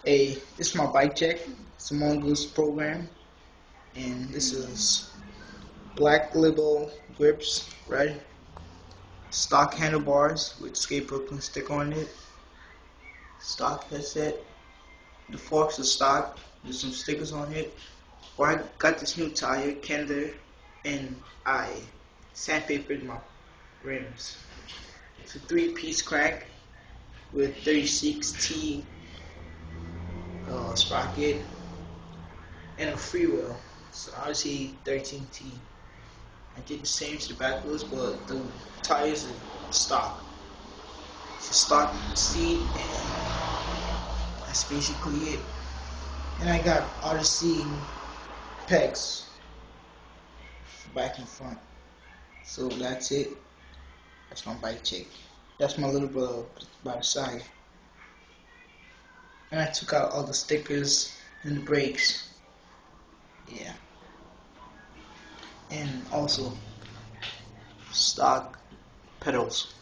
This is my bike check. It's a mongoose program, and this is black label grips, red stock handlebars with skate Brooklyn sticker on it. Stock headset. The forks are stock. There's some stickers on it. Well, I got this new tire, kenda, and I sandpapered my rims. It's a three-piece crank with 36T sprocket and a freewheel. So odyssey 13T. I did the same to the back wheels, but the tires are stock. It's a stock seat, and that's basically it. And I got odyssey pegs back and front. So that's it. That's my bike check. That's my little brother by the side. And I took out all the stickers and the brakes. Yeah. And also stock pedals.